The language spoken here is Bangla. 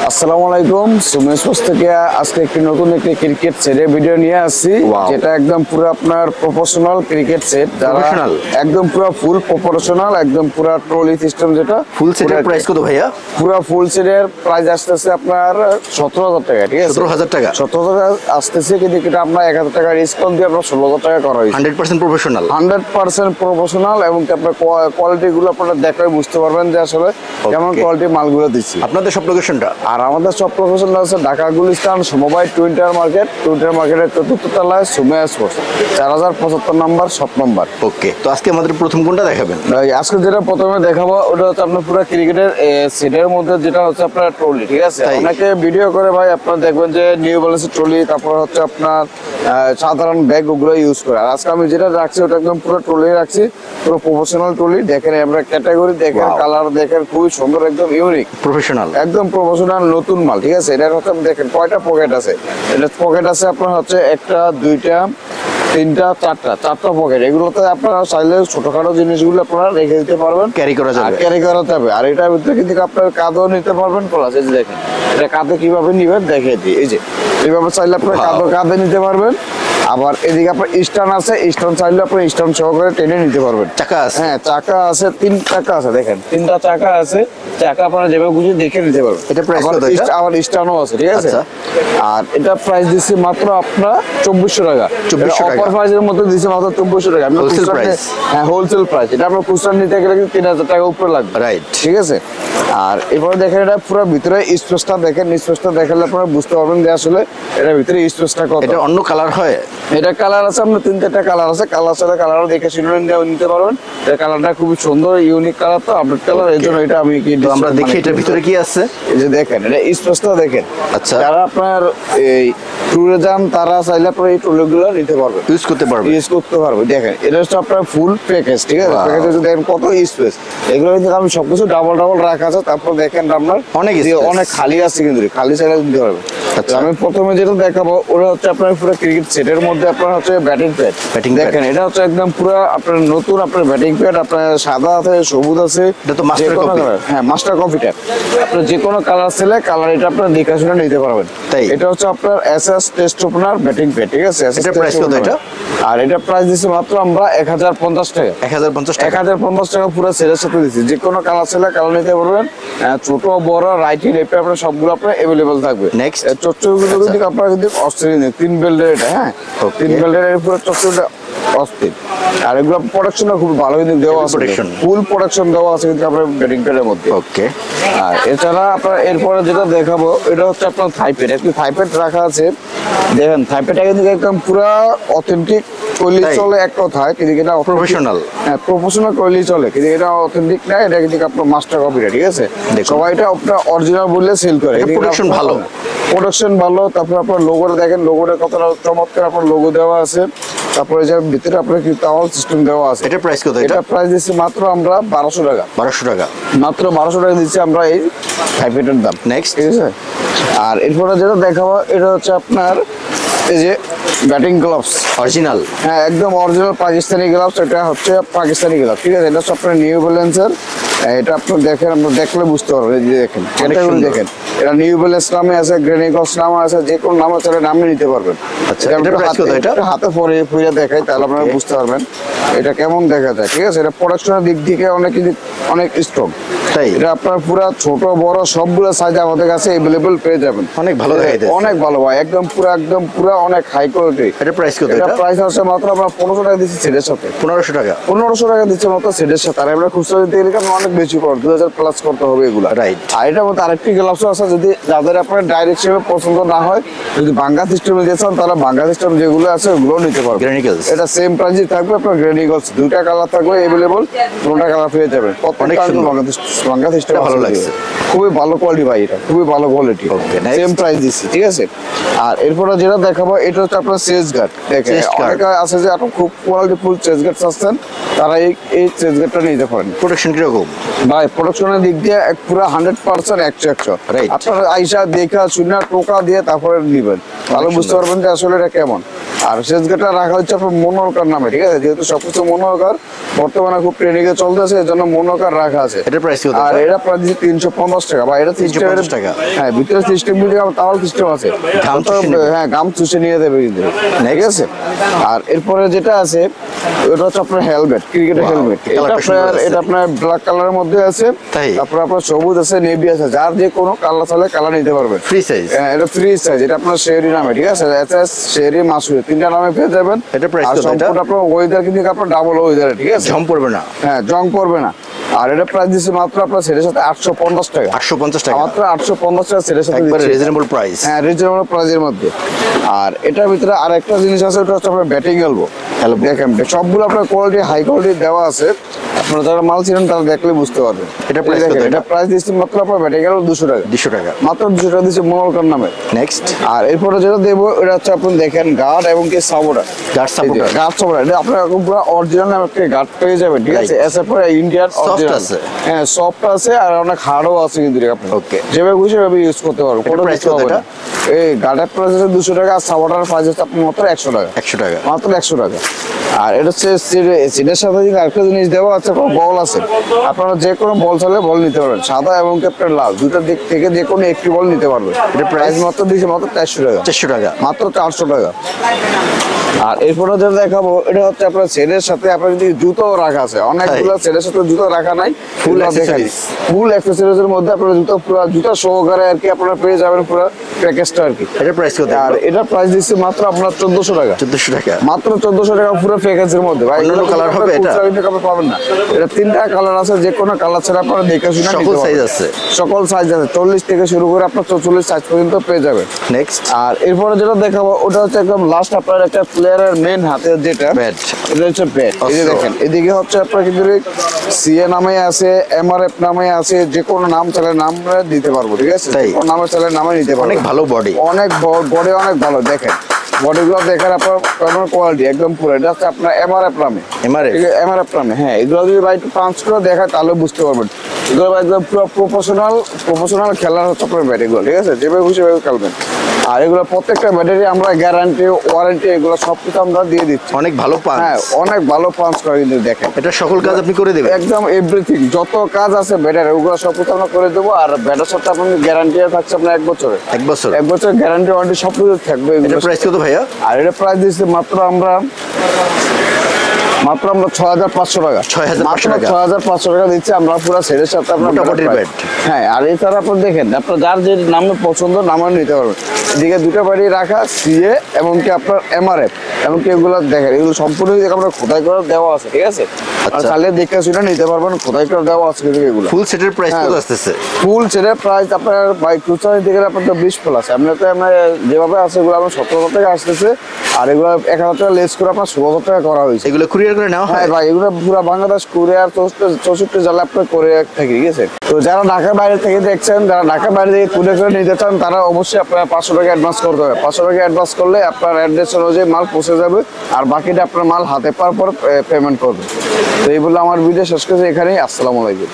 আসসালামু আলাইকুম। সুমি স্পোর্টস থেকে আজকে একটি ক্রিকেট সেটের ভিডিও নিয়ে আসছি, যেটা একদম পুরো আপনার প্রফেশনাল ক্রিকেট সেট, যারা একদম পুরো ফুল প্রফেশনাল, একদম পুরো ট্রলি সিস্টেম। যেটা ফুল সেটের প্রাইস কত ভাইয়া? পুরো ফুল সেটের প্রাইস আসতেছে আপনার 17,000 টাকা। ঠিক আছে, 17,000 টাকা। 17,000 আসতেছে, কিন্তু এটা আপনার 1,000 টাকা ডিসকাউন্ট দিয়ে আপনার 16,000 টাকা করা হয়েছে। 100% প্রফেশনাল, 100% প্রফেশনাল, এবং আপনার কোয়ালিটি গুলো আপনারা দেখলে বুঝতে পারবেন যে আসলে কেমন কোয়ালিটি মালগুলো দিচ্ছি। আপনাদের সব লোকেশনটা? আর আমাদের সব প্রফেশন আছে ঢাকা গুলিস্তান সমবায় টুইন্টার মার্কেটের 4th তলায় Sumi sports, 4075 number, shop number. Okay, তো আজকে আমাদের প্রথম কোনটা দেখাবেন? আজকে যেটা প্রথমে দেখাবো ওটা হচ্ছে আপনার পুরো ক্রিকেটের সেটের মধ্যে, যেটা হচ্ছে আপনার ট্রলি। ঠিক আছে, অনেকে ভিডিও করে ভাই আপনারা দেখবেন যে নিউ ব্যালেন্সের ট্রলি, তারপর হচ্ছে আপনার সাধারণ ব্যাগ, ওগুলো ইউজ করে। আর আজকে আমি যেটা রাখছি ওটা একদম পুরো ট্রলি রাখছি, পুরো প্রফেশনাল ট্রলি। দেখেন আমরা ক্যাটাগরি দেখেন, কালার দেখেন, খুবই সুন্দর, একদম ইউনিক প্রফেশনাল, একদম প্রফেশনাল নতুন মাল। ঠিক আছে, এটার হচ্ছে দেখেন কয়টা পকেট আছে। এটা পকেট আছে আপনার হচ্ছে 1টা 2টা 3টা 4টা পকেট। এগুলোতে আপনারা চাইলে ছোটখাটো জিনিসগুলো আপনারা রেখে দিতে পারবেন, ক্যারি করা যাবে। আর এটার ভিতরে কিন্তু আপনার কাঁধও নিতে পারবেন। প্লাস এই যে দেখেন এটা কাঁধে কিভাবে নিবেন দেখিয়ে দিই। এই যে এইভাবে চাইলে আপনার কাঁধে নিতে পারবেন। আবার এদিকে আপনার স্ট্যান্ড আছে, স্ট্যান্ড চাইলে আপনি স্ট্যান্ড সহকারে টেনে নিতে পারবেন। চাকা আছে? হ্যাঁ, চাকা আছে, 3 চাকা আছে। দেখেন 3টা চাকা আছে, চাকা আপনারা যেভাবে বুঝে দেখে নিতে পারবেন। এটা প্রাইস কত? আবার স্ট্যান্ডও আছে। ঠিক আছে, আর এটা প্রাইস দিচ্ছি মাত্র আপনার 2400 টাকা। অফার প্রাইসের মধ্যে দিচ্ছি মাত্র 2400 টাকা। Wholesale price? হ্যাঁ, হোলসেল প্রাইস। এটা আপনার খুচরা নিতে গেলে 3000 টাকা উপরে লাগবে। রাইট, ঠিক আছে। আর এরপরে দেখেন এটা পুরো ভিতরে স্পেসটা দেখেন, স্পেসটা দেখালে আপনারা বুঝতে পারবেন যে আসলে এটার ভিতরে স্পেসটা কত। এটা অন্য কালার হয়? এটা কালার আছে আপনার 3-4টা কালার আছে। কালার ছাড়া কালারও দেখে শুনে নিতে পারবেন। এটা কালারটা খুবই সুন্দর, ইউনিক কালার, তো আপডেট কালার। এই জন্য এটা আমি আমরা দেখি এটার ভিতরে কি আছে। এই যে দেখেন এটা স্পেসটা দেখেন। আচ্ছা, যারা আপনার এই ট্যুরে যান তারা চাইলে আপনার এই ট্রলিগুলো নিতে পারবেন, ইউজ করতে পারবে। দেখেন এটা হচ্ছে আপনার ফুল প্যাকেজ। ঠিক আছে, প্যাকেজে যদি দেখেন কত স্পেস। এগুলো কিন্তু আমি সবকিছু ডাবল রাখা আছে। তারপর দেখেন আপনার অনেক খালি আছে, কিন্তু খালি চাইলে নিতে পারবেন। আমি প্রথমে যেটা দেখাবো ওটা হচ্ছে আপনার পুরো ক্রিকেট সেটের মধ্যে আপনার হচ্ছে ব্যাটিং প্যাড। দেখেন এটা হচ্ছে একদম পুরো আপনার নতুন আপনার ব্যাটিং প্যাড। আপনার সাদা আছে, সবুজ আছে। এটা তো মাস্টার কপি? হ্যাঁ, মাস্টার কপিটা। আপনার যে কোনো কালার ছেলে কালার এটা আপনার দেখে শুনে নিতে পারবেন। তাই এটা হচ্ছে আপনার SS test opener batting pad. ঠিক আছে, এটা প্রাইস কত এটা? আর এটা প্রাইস দিচ্ছি মাত্র আমরা 1050 টাকা। 1050 টাকা পুরো সেটের সাথে দিচ্ছি। যে কোনো কালার ছেলে কালার নিতে পারবেন, ছোট বড় রাইটি লেফট আপনার সবগুলো আপনার अवेलेबल থাকবে। নেক্সট চচ্চড়িগুলো কিন্তু আপনারা কিন্তু অস্ট্রেলিয়ান 3 বেল্টের এটা। হ্যাঁ, 3 বেল্টের পুরো চচ্চড়িটা অস্থির। আর এগুলো প্রোডাকশনটা খুব ভালো কিন্তু দেওয়া আছে, ফুল প্রোডাকশন দেওয়া আছে কিন্তু আপনার ব্যাটিং প্যাডের মধ্যে। ওকে, আর এছাড়া আপনার এরপরে যেটা দেখাবো এটা হচ্ছে আপনার থাইপ্যাড। একটু থাইপ্যাড রাখা আছে। দেখেন থাইপ্যাডটা কিন্তু একদম পুরো অথেন্টিক কইলি চলে এক কথায়, কিন্তু এটা প্রফেশনাল। হ্যাঁ, প্রফেশনাল কইলি চলে, কিন্তু এটা অথেন্টিক না। এটা কিন্তু আপনার মাস্টার কপিটা। ঠিক আছে, সবাই এটা আপনার অরিজিনাল বললে সেল করে। প্রোডাকশন ভালো। তারপর আপনার লোগোটা দেখেন, লোগোটা কতটা চমৎকার আপনার লোগো দেওয়া আছে। তারপরে যে ভিতরে আপনার কি টাওয়াল সিস্টেম দেওয়া আছে। এটা প্রাইস কত? এটা প্রাইস দিচ্ছি মাত্র আমরা 1200 টাকা। 1200 টাকা, মাত্র 1200 টাকা দিচ্ছি আমরা এই থাইপ্যাডের দাম। নেক্সট, ঠিক আছে। আর এরপরে যেটা দেখাবো এটা হচ্ছে আপনার এই যে ব্যাটিং গ্লাভস অরিজিনাল। হ্যাঁ, একদম অরিজিনাল পাকিস্তানি গ্লাভস। এটা হচ্ছে পাকিস্তানি গ্লাভস। ঠিক আছে, এটা হচ্ছে আপনার নিউ ব্যালেন্সের। এটা আপনার দেখেন, আপনার দেখলে বুঝতে পারবেন। এই যে দেখেন ক্যাটাগরি দেখেন, এটা নিউ ব্যালেন্স নামে আছে, গ্রেনিকস নামে আছে, যে কোনো নামে চলে নামে নিতে পারবেন। আচ্ছা, এটা প্রাইস কত? এটা হাতে পরে দেখাই তাহলে আপনারা বুঝতে পারবেন এটা কেমন দেখা যায়। ঠিক আছে, এটা প্রোডাকশনের দিক থেকে অনেক স্ট্রং। তাই এটা আপনার পুরো ছোট বড় সবগুলো সাইজ আমাদের কাছে अवेलेबल পেয়ে যাবেন। অনেক ভালো দেখাইতেছে, অনেক ভালো ভাই, একদম পুরো অনেক হাই কোয়ালিটি। এটা প্রাইস কত? এটা প্রাইস আছে মাত্র আমরা 1500 টাকা দিচ্ছি সেটের সাথে। 1500 টাকা? 1500 টাকা দিচ্ছে মাত্র সেটের সাথে। আর আমরা খুচরা দিতে গেলে অনেক বেশি পড়ে, 2000 প্লাস করতে হবে এগুলা। রাইট। আর এটার মধ্যে আরেকটি গ্লাভস আছে, যদি যাদের আপনার ডাইরেক্ট হিসেবে পছন্দ না হয়, যদি বাঙ্গা সিস্টেমে দিয়েছেন তাহলে বাঙ্গা সিস্টেম যেগুলো আছে ওগুলো নিতে পারবেন। গ্রেনিকলস এটা সেম প্রাইসে থাকবে আপনার। গ্রেনিকলস 2টা কালার থাকবে अवेलेबल, 2টা কালার পেয়ে যাবেন। অনেক সুন্দর বাঙ্গা সিস্টেম ভালো লাগছে, খুবই ভালো কোয়ালিটি ভাই, এটা খুবই ভালো কোয়ালিটি। সেম প্রাইস দিচ্ছি। ঠিক আছে। আর এরপরে যেটা দেখাবো এটা হচ্ছে আপনার চেস্ট গার্ড। দেখেন অনেকে আছে যে আপনার খুব কোয়ালিটি ফুল চেস্ট গার্ড চাচ্ছেন, তারা এই চেস্ট গার্ডটা নিতে পারেন। প্রোটেকশন কিরকম ভাই? প্রোডাকশনের দিক দিয়ে পুরো 100% 100। আপনার আইসা দেখা শুনে টোকা দিয়ে তারপরে নিবেন, তাহলে বুঝতে পারবেন যে আসলে এটা কেমন। আর শেষ গেটটা রাখা হচ্ছে আপনার মনোহরকার নামে, ঠিক আছে? যেহেতু সবকিছু মনোহরকার বর্তমানে খুব ট্রেনিং এ চলতেছে, এর জন্য মনোহরকার রাখা আছে। এটার প্রাইস কত? আর এটা প্রায় দিচ্ছে 350 টাকা, বা এটা 350 টাকা। হ্যাঁ, ভিতরে সিস্টেম তাওয়াল সিস্টেম আছে, ঘাম চুষে নেবে। হ্যাঁ গাম চুষে নিয়ে দেবে কিন্তু, ঠিক আছে? আর এরপরে যেটা আছে ওটা হচ্ছে আপনার হেলমেট, ক্রিকেটের হেলমেট। এটা কালারটা সুন্দর আপনার আছে। এটা আপনার ব্ল্যাক কালারের মধ্যে আছে, তাই? তারপর আপনার সবুজ আছে, নেভি আছে, যার যে কোনো কালার চাইলে কালার নিতে পারবেন। Free size. হ্যাঁ, এটা ফ্রি সাইজ, এটা আপনার শেরি নামে, ঠিক আছে? এসএস শেরি মাসুরি তিনটা নামে পেয়ে যাবেন। এটা price আর কত এটা? সম্পূর্ণ আপনার ওয়েদার কিন্তু আপনার ডাবল ওয়েদার, ঠিক আছে? ঝম পড়বে না। হ্যাঁ, জং পড়বে না। আর এটা প্রাইস দিচ্ছে মাত্র আপনার সেটের সাথে 850 টাকা। 850 টাকা। মাত্র 850 টাকা সেটের সাথে একবারে দিচ্ছি। Reasonable price. হ্যাঁ, রিজনেবল প্রাইসের মধ্যে। আর এটার ভিতরে আরেকটা জিনিস আছে, ওটা হচ্ছে আপনার ব্যাটিং এলবো। দেখেন সবগুলো আপনার কোয়ালিটি হাই কোয়ালিটি দেওয়া আছে, আপনারা যারা মাল ছিলেন তারা দেখলে বুঝতে পারবেন। এটা price দেখেন, কত এটা? এটা প্রাইস দিচ্ছি মাত্র আপনার ব্যাটিং এলবো 200 টাকা। 200 টাকা। মাত্র 200 টাকা দিচ্ছে মনোহরকার নামে। নেক্সট। আর এরপরে যেটা দেবো এটা হচ্ছে আপনি দেখেন গার্ড এবং কি supporter. Guard supporter। Guard supporter এটা আপনার পুরো অরিজিনাল একটা গার্ড পেয়ে যাবেন, ঠিক আছে? Right. এসে পরে ইন্ডিয়ান Soft অরিজিনাল আছে। হ্যাঁ, সফট আছে আর অনেক হার্ডও আছে কিন্তু আপনি Okay. যেভাবে খুশি সেভাবে ইউজ করতে পারবেন। এটা কোনো price কিছু কত হবে এটা? না। এই গার্ডের প্রাইস হচ্ছে 200 টাকা, আর সাপোর্টার প্রাইস হচ্ছে আপনার মাত্র 100 টাকা। 100 টাকা। মাত্র 100 টাকা। আর এটা হচ্ছে সিটের সাথে কিন্তু আরেকটা জিনিস দেওয়া আছে, বল আছে। আপনারা যে কোনো বল চাইলে বল নিতে পারবেন, সাদা এবং ক্যাপ্টেন লাল দুটো দিক থেকে যে কোনো একটি বল নিতে পারবেন। এটা প্রাইস মাত্র দিচ্ছে মাত্র 400 টাকা। 400 টাকা। মাত্র 400 টাকা। আর এরপরে যেটা দেখাবো এটা হচ্ছে আপনার সেটের সাথে আপনার যদি জুতো রাখা আছে, অনেকগুলো সেটের সাথে জুতো রাখা নাই, Full accessories। ফুল অ্যাক্সেসরিজ এর মধ্যে আপনার জুতো পুরো জুতো সহকারে আর কি আপনারা পেয়ে যাবেন পুরো প্যাকেজটা আর কি। এটার প্রাইস কত? আর এটা প্রাইস দিচ্ছে মাত্র আপনার 1400 টাকা। 1400 টাকা। মাত্র 1400 টাকা পুরো প্যাকেজের মধ্যে ভাই। অন্যান্য কালার হবে এটা? কালার পাবেন না, এটা তিনটা কালার আছে, যে কোনো কালার ছাড়া আপনারা দেখে শুনে সকল size আছে? সকল সাইজ আছে, 40 থেকে শুরু করে আপনার 44 সাইজ পর্যন্ত পেয়ে যাবেন। নেক্সট। আর এরপরে যেটা দেখাবো ওটা হচ্ছে একদম লাস্ট আপনার একটা প্লেয়ারের মেন হাতের যেটা Bat। এটা হচ্ছে ব্যাট। এই যে অস্ত্র। দেখেন এদিকে হচ্ছে আপনার কিন্তু সিএ নামে আছে, এমআরএফ নামে আছে, যে কোনো নাম চাইলে নাম দিতে পারবো, ঠিক আছে? তাই? যে কোনো নামে চাইলে নামে নিতে পারবো। অনেক ভালো বডি। অনেক বডি অনেক ভালো, দেখেন বডিগুলো দেখেন আপনার কোয়ালিটি একদম পুরো। এটা হচ্ছে আপনার এমআরএফ নামে। MRF? এমআরএফ নামে, হ্যাঁ। এগুলো যদি ভাই একটু পাঁচ করে দেখায় তাহলে বুঝতে পারবেন। এগুলো ভাই একদম পুরো প্রফেশনাল খেলার হচ্ছে আপনার ব্যাট এগুলো, ঠিক আছে? যেভাবে খুশি সেভাবে খেলবেন। আর এগুলো প্রত্যেকটা ব্যাটারি আমরা গ্যারান্টি ওয়ারেন্টি এগুলো সবকিছু আমরা দিয়ে দিচ্ছি। অনেক ভালো পাঞ্চ। হ্যাঁ, অনেক ভালো পাঞ্চ করে কিন্তু দেখেন। এটা সকল কাজ আপনি করে দেবেন? একদম এভরিথিং, যত কাজ আছে ব্যাটারি ওগুলো সব কিছু আমরা করে দেবো। আর ব্যাটার সাথে আপনার গ্যারান্টি থাকছে আপনার 1 বছরের। 1 বছর। 1 বছর গ্যারান্টি ওয়ারেন্টি সব কিছু থাকবে। এটা প্রাইস কত ভাইয়া? আর এটা প্রাইস দিচ্ছি মাত্র আমরা 6500 টাকা। 6500 টাকা। 6500 টাকা দিচ্ছি আমরা পুরো সেটের সাথে আপনার মোটামুটি ব্যাট। হ্যাঁ, আর এছাড়া আপনি দেখেন আপনার যার যে নামে পছন্দ নামে নিতে পারবেন। এদিকে দুটো বাড়ি রাখা সিএ এবং কি আপনার এমআরএফ এবং কি এগুলো দেখেন, এগুলো সম্পূর্ণ আমরা খোদাই করে দেওয়া আছে, ঠিক আছে? আর আচ্ছা। চাইলে দেখে শুনে নিতে পারবেন, খোদাই করে দেওয়া আছে কিন্তু এগুলো। ফুল সেটের প্রাইস কত হ্যাঁ। আসতেছে? ফুল সেটের প্রাইস আপনার বাই খুচরা নিতে গেলে আপনার তো 20+ আছে। আপনার তো আমরা যেভাবে আছে এগুলো আপনার 17,000 টাকা আসতেছে, আর এগুলো 1000 টাকা লেস করে আপনার 16,000 টাকা করা হয়েছে। এগুলো কুরিয়ার করে নেওয়া হয়? হ্যাঁ ভাই, এগুলো পুরো বাংলাদেশ কুরিয়ার 64 জেলা আপনার করে থাকি, ঠিক আছে? তো যারা ঢাকার বাইরে থেকে দেখছেন, যারা ঢাকার বাইরে থেকে কুরিয়ার করে নিতে চান তারা অবশ্যই আপনার 500 টাকা অ্যাডভান্স করতে হবে। 500 টাকা অ্যাডভান্স করলে আপনার অ্যাড্রেস অনুযায়ী মাল পৌঁছে যাবে, আর বাকিটা আপনার মাল হাতে পাওয়ার পর পেমেন্ট করবে। তো এই বলে আমার ভিডিও শেষ করছি এখানেই। আসসালামু আলাইকুম।